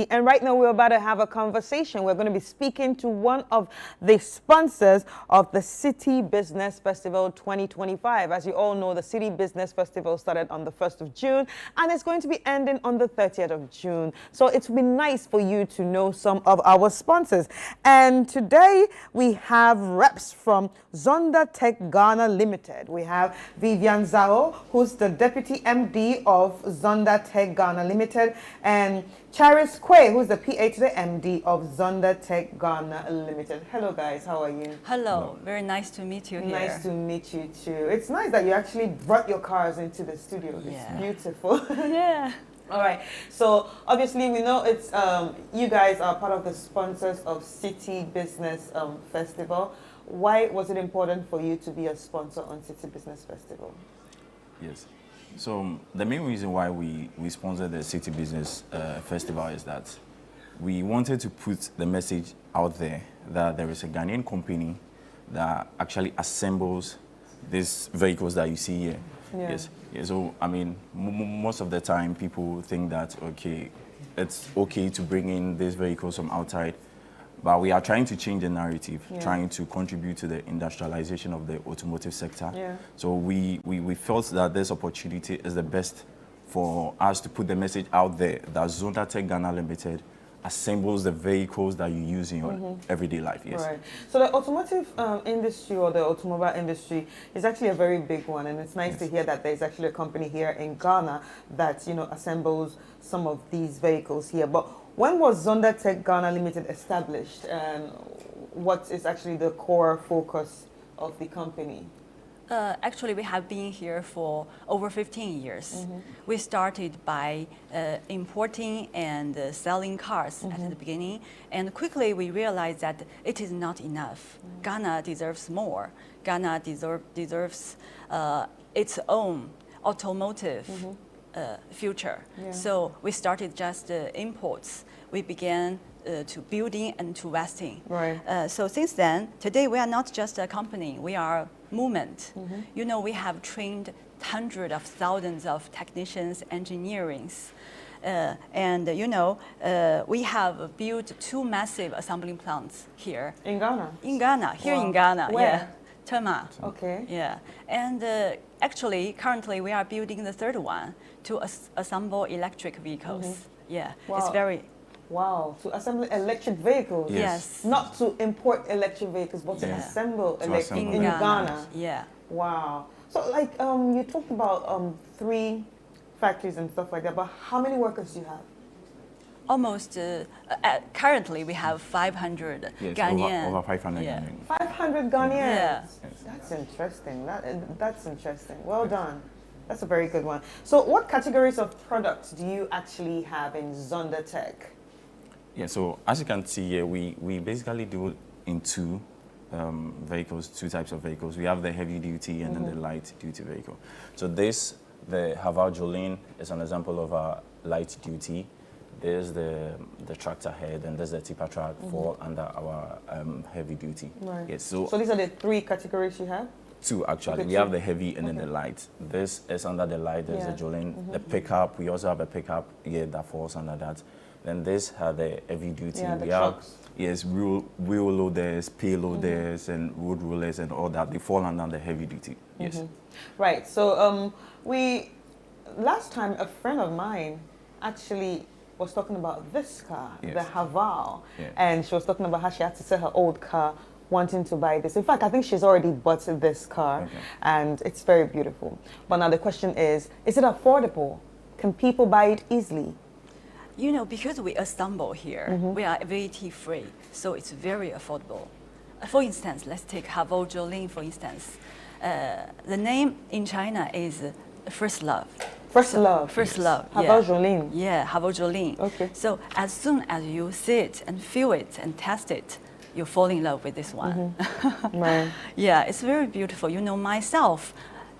And right now we're about to have a conversation. We're going to be speaking to one of the sponsors of the City Business Festival 2025. As you all know, the City Business Festival started on the 1st of June and it's going to be ending on the 30th of June. So it's been nice for you to know some of our sponsors. And today we have reps from Zonda Tech Ghana Limited. We have Vivian Zhao, who's the Deputy MD of Zonda Tech Ghana Limited, and Charis Kwe, who's the PA to the MD of Zonda Tech Ghana Limited. Hello guys, how are you? Hello, very nice to meet you here. Nice to meet you too. It's nice that you actually brought your cars into the studio. Yeah. It's beautiful. Yeah. All right, so obviously we know it's you guys are part of the sponsors of City Business Festival. Why was it important for you to be a sponsor on City Business Festival? Yes. So the main reason why we sponsored the City Business Festival is that we wanted to put the message out there that there is a Ghanaian company that actually assembles these vehicles that you see here. Yeah. Yes. Yeah, so I mean, most of the time people think that okay, it's okay to bring in these vehicles from outside. But we are trying to change the narrative, trying to contribute to the industrialization of the automotive sector. Yeah. So we felt that this opportunity is the best for us to put the message out there that Zonda Tech Ghana Limited assembles the vehicles that you use in your everyday life. Yes. Right. So the automotive industry or the automobile industry is actually a very big one, and it's nice to hear that there's actually a company here in Ghana that assembles some of these vehicles here. But when was Zonda Tech Ghana Limited established, and what is actually the core focus of the company? Actually, we have been here for over 15 years. We started by importing and selling cars at the beginning, and quickly we realized that it is not enough. Ghana deserves more. Ghana deserves its own automotive future. Yeah. So we started just imports. We began to building and to investing. Right. So since then, today we are not just a company, we are a movement. We have trained hundreds of thousands of technicians, engineers. We have built 2 massive assembling plants here. In Ghana? In Ghana, here Wow. in Ghana. Where? Yeah. Tema. Okay. Yeah. And actually, currently we are building the 3rd one to assemble electric vehicles. Yeah. Wow. It's very... Wow, to assemble electric vehicles? Yes. Not to import electric vehicles, but to Yeah. assemble To electric assemble. in In Ghana. Yeah. Wow. So like you talked about 3 factories and stuff like that, but how many workers do you have? Almost, currently we have 500 Yes, Ghanaian. over 500 Yeah. Ghanaian. 500 Ghanaians. Yeah. Yes. That's interesting. That's interesting. Well done. That's a very good one. So what categories of products do you actually have in Zonda Tech? Yeah, so as you can see here, we basically do in 2 vehicles, 2 types of vehicles. We have the heavy duty and then the light duty vehicle. So the Haval Jolene is an example of a light duty. There's the tractor head and there's the tipper truck fall under our heavy duty. Right. Yes, So these are the 3 categories you have? 2 actually. Okay, We 2. have the heavy and then the light. This is under the light, there's the Jolene. The pickup, we also have a pickup here that falls under that. Then this has the heavy duty. Yeah, the we trucks. have wheel loaders, payloaders, and road rollers and all that. They fall under the heavy duty. Yes. Right. So last time a friend of mine actually was talking about this car, Yes. the Haval, Yeah. and she was talking about how she had to sell her old car wanting to buy this. In fact, I think she's already bought this car, Okay. and it's very beautiful. But now the question is it affordable? Can people buy it easily? Because we assemble here, we are VAT free, so it's very affordable. For instance, let's take Haval Jolene, for instance. The name in China is First Love. First love. First love. Haval yeah. Jolene. Yeah, Haval Jolene. Okay. So as soon as you see it and feel it and test it, you fall in love with this one. Right. Yeah, it's very beautiful. Myself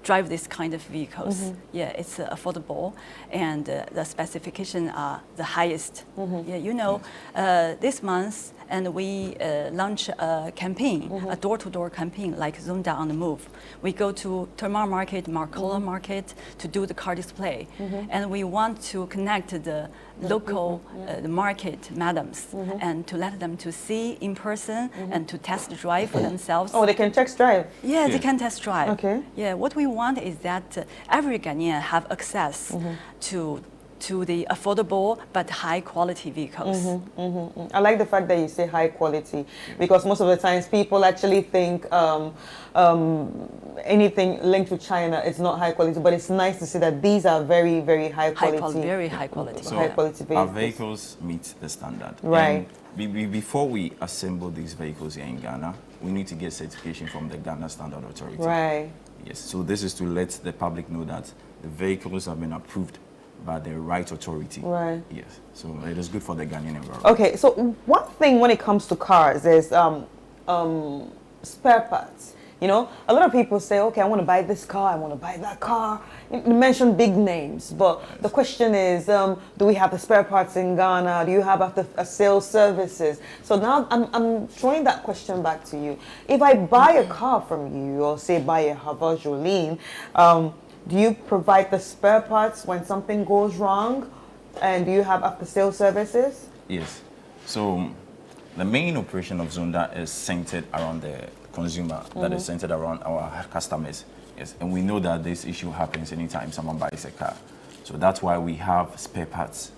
drive this kind of vehicles. Yeah, it's affordable, and the specifications are the highest. Yeah, this month and we launch a campaign, a door-to-door campaign like Zonda on the Move. We go to Terminal Market, Marcola Market to do the car display, and we want to connect the local the market madams and to let them to see in person and to test drive for themselves. Oh, they can test drive. Yeah, they can test drive. Okay. Yeah, what we want is that every Ghanaian have access to the affordable but high quality vehicles. I like the fact that you say high quality, because most of the times people actually think anything linked to China is not high quality, but it's nice to see that these are very, very high quality. Very high quality. So high quality our vehicles. vehicles meet the standard. Right. And before we assemble these vehicles here in Ghana, we need to get certification from the Ghana Standard Authority. Right. Yes. So this is to let the public know that the vehicles have been approved by the right authority. Right. Yes. So it is good for the Ghanaian environment. Okay, so one thing when it comes to cars is spare parts. You know, a lot of people say, okay, I want to buy this car, I want to buy that car. You mention big names, but the question is, do we have the spare parts in Ghana? Do you have sales services? So now I'm throwing that question back to you. If I buy a car from you, or say buy a Havas Jolene, do you provide the spare parts when something goes wrong? And do you have after-sales services? Yes. So the main operation of Zonda is centered around the consumer, that is centered around our customers. Yes. And we know that this issue happens anytime someone buys a car. So that's why we have spare parts.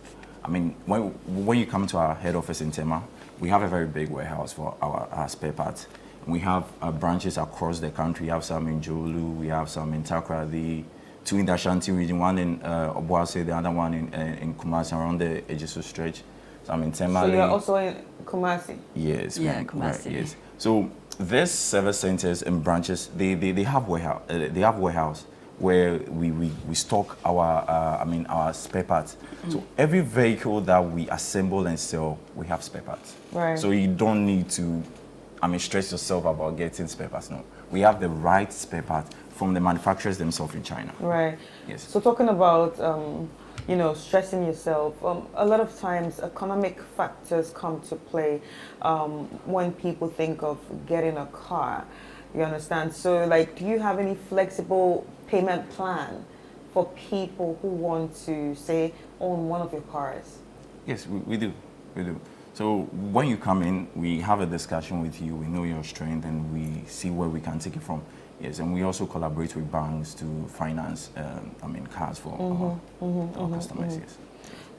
I mean, when you come to our head office in Tema, we have a very big warehouse for our spare parts. We have branches across the country. We have some in Jolu, we have some in Takrady, two in the Ashanti region, one in Obuasi, the other one in Kumasi, around the Ejisu stretch. Some in Temale. So you're also in Kumasi? Yes. Yeah, Kumasi. Right, yes. So these service centers and branches, they have warehouse where we stock our spare parts. So every vehicle that we assemble and sell, we have spare parts. Right. So you don't need to stress yourself about getting spare parts. No, we have the right spare parts from the manufacturers themselves in China. Right. Yes. So talking about stressing yourself, a lot of times economic factors come to play when people think of getting a car. You understand? So like, do you have any flexible payment plan for people who want to, say, own one of your cars? Yes, we do. So when you come in, we have a discussion with you, we know your strength, and we see where we can take it from. Yes, and we also collaborate with banks to finance, cars for our customers, yes.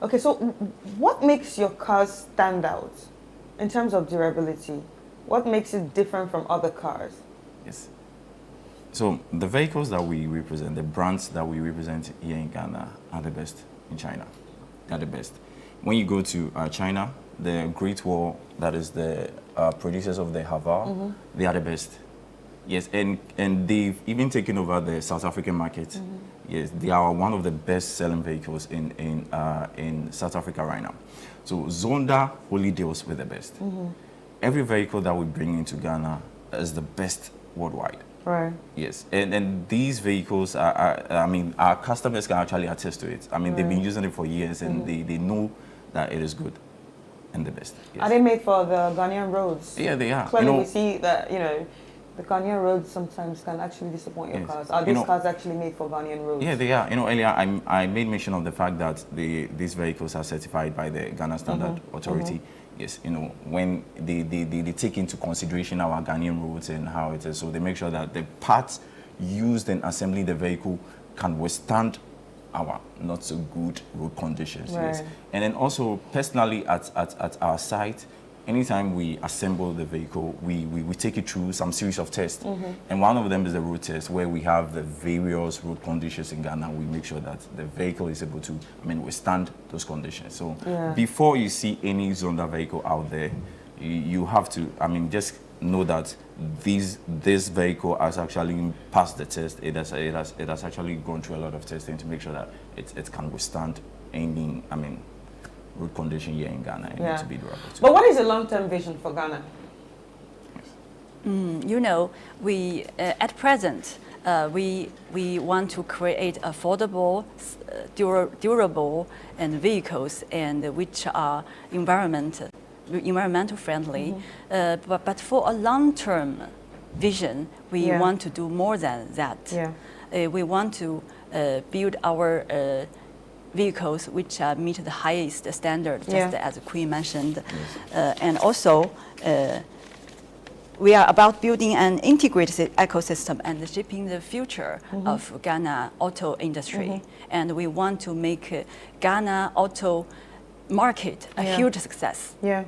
Okay, so what makes your cars stand out in terms of durability? What makes it different from other cars? Yes. So the vehicles that we represent, the brands that we represent here in Ghana are the best in China. They're the best. When you go to China, the Great Wall, that is the producers of the Haval, they are the best. Yes, and they've even taken over the South African market. Yes, they are one of the best-selling vehicles in South Africa right now. So Zonda only deals with the best. Every vehicle that we bring into Ghana is the best worldwide. Right. Yes, and these vehicles our customers can actually attest to it. I mean, they've been using it for years, and they know that it is good and the best. Yes. Are they made for the Ghanaian roads? Yeah, they are. Clearly, we see that the Ghanaian roads sometimes can actually disappoint your cars. Are these cars actually made for Ghanaian roads? Yeah, they are. Earlier I made mention of the fact that these vehicles are certified by the Ghana Standard Authority. Yes, when they take into consideration our Ghanaian roads and how it is, so they make sure that the parts used in assembling the vehicle can withstand our not so good road conditions. Right. Yes, and then also personally at our site, anytime we assemble the vehicle, we take it through some series of tests. And one of them is the road test, where we have the various road conditions in Ghana. We make sure that the vehicle is able to withstand those conditions. So before you see any Zonda vehicle out there, you have to just know that this vehicle has actually passed the test. It has actually gone through a lot of testing to make sure that it can withstand any road condition here in Ghana. It needs to be durable too. But what is the long-term vision for Ghana? We at present we want to create affordable, durable, and vehicles and which are environment environmental friendly, but for a long-term vision, we want to do more than that. We want to build our vehicles which meet the highest standard, just as Queen mentioned. And also, we are about building an integrated ecosystem and shaping the future of Ghana auto industry. And we want to make Ghana auto market a huge success. Yes.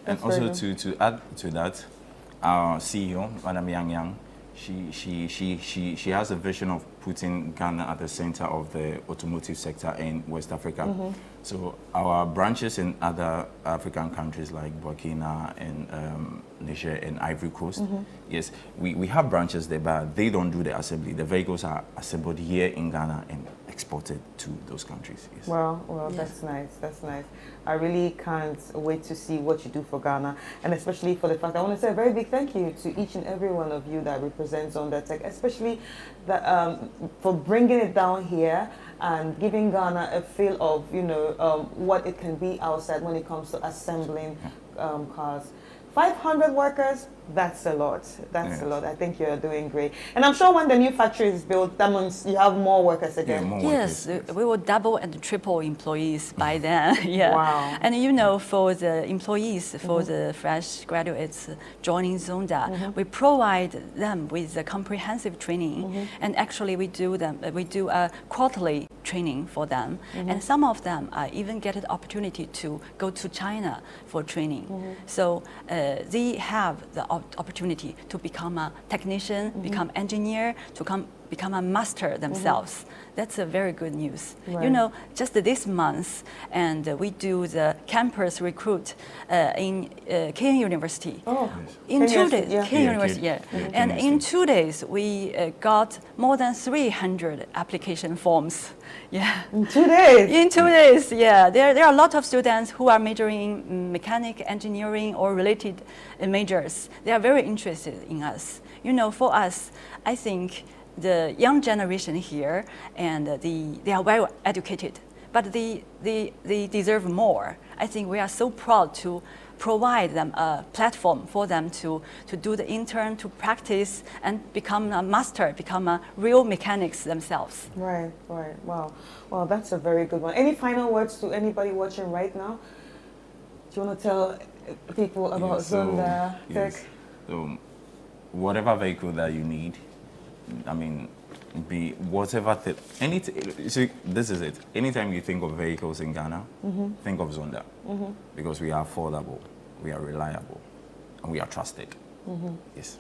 And also to add to that, our CEO, Madam Yang Yang, she has a vision of putting Ghana at the center of the automotive sector in West Africa. So our branches in other African countries like Burkina and Niger and Ivory Coast, yes, we have branches there, but they don't do the assembly. The vehicles are assembled here in Ghana and exported to those countries. Yes. Well, that's nice. That's nice. I really can't wait to see what you do for Ghana, and especially for the fact I want to say a very big thank you to each and every one of you that represents Zonda Tech, especially that for bringing it down here and giving Ghana a feel of what it can be outside when it comes to assembling cars. 500 workers, that's a lot. That's a lot. I think you're doing great. And I'm sure when the new factory is built, that means you have more workers again. Yeah, more yes, workers. we will double and triple employees by then. Wow. And for the employees, for the fresh graduates joining Zonda, we provide them with a comprehensive training. And actually we do a quarterly training for them. And some of them even get the opportunity to go to China for training. So they have the opportunity to become a technician, become engineer, to become a master themselves. That's a very good news. Right. Just this month, and we do the campus recruit in KN University. Oh, in 2 days, yeah. University, and in 2 days, we got more than 300 application forms. In 2 days? In 2 days, There are a lot of students who are majoring in mechanic, engineering, or related majors. They are very interested in us. For us, I think the young generation here, and they are well educated, but they deserve more. I think we are so proud to provide them a platform for them to do the intern, to practice and become a master, become a real mechanics themselves. Right. Wow, that's a very good one. Any final words to anybody watching right now? Do you want to tell people about Zonda Tech? So whatever vehicle that you need, be whatever see, this is it. Anytime you think of vehicles in Ghana, think of Zonda, because we are affordable, we are reliable, and we are trusted. Yes.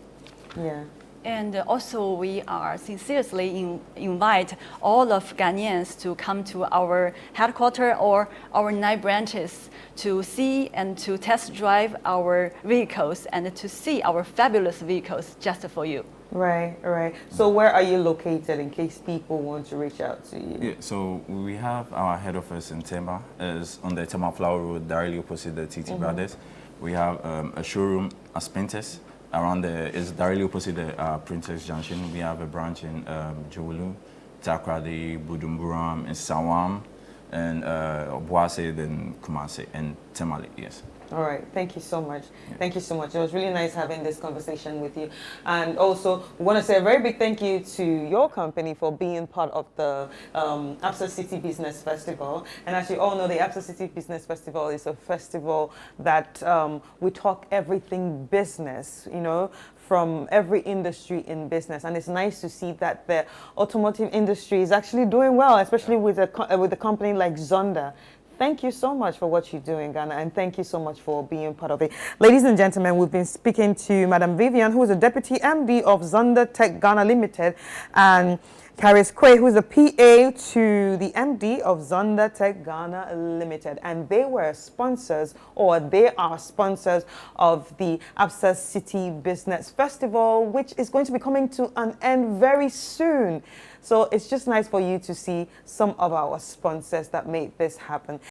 Yeah. And also, we are sincerely invite all of Ghanaians to come to our headquarters or our 9 branches to see and to test drive our vehicles and to see our fabulous vehicles just for you. Right. So where are you located in case people want to reach out to you? Yeah, so we have our head office in Tema, is on the Tema Flower Road, directly opposite the TT Brothers. We have a showroom at Spintex. Around there is directly opposite the Printers Junction. We have a branch in Jowolu, Takrady, Budumburam, and Sawam, and Obuase, then Kumasi, and Temale, yes. All right. Thank you so much. Thank you so much. It was really nice having this conversation with you. And also, we want to say a very big thank you to your company for being part of the Absa City Business Festival. And as you all know, the Absa City Business Festival is a festival that we talk everything business, from every industry in business. And it's nice to see that the automotive industry is actually doing well, especially with a company like Zonda. Thank you so much for what you do in Ghana, and thank you so much for being part of it. Ladies and gentlemen, we've been speaking to Madam Vivian, who is the Deputy MD of Zonda Tech Ghana Limited, and Karis Kwe, who is the PA to the MD of Zonda Tech Ghana Limited. And they are sponsors of the Absa City Business Festival, which is going to be coming to an end very soon. So it's just nice for you to see some of our sponsors that made this happen.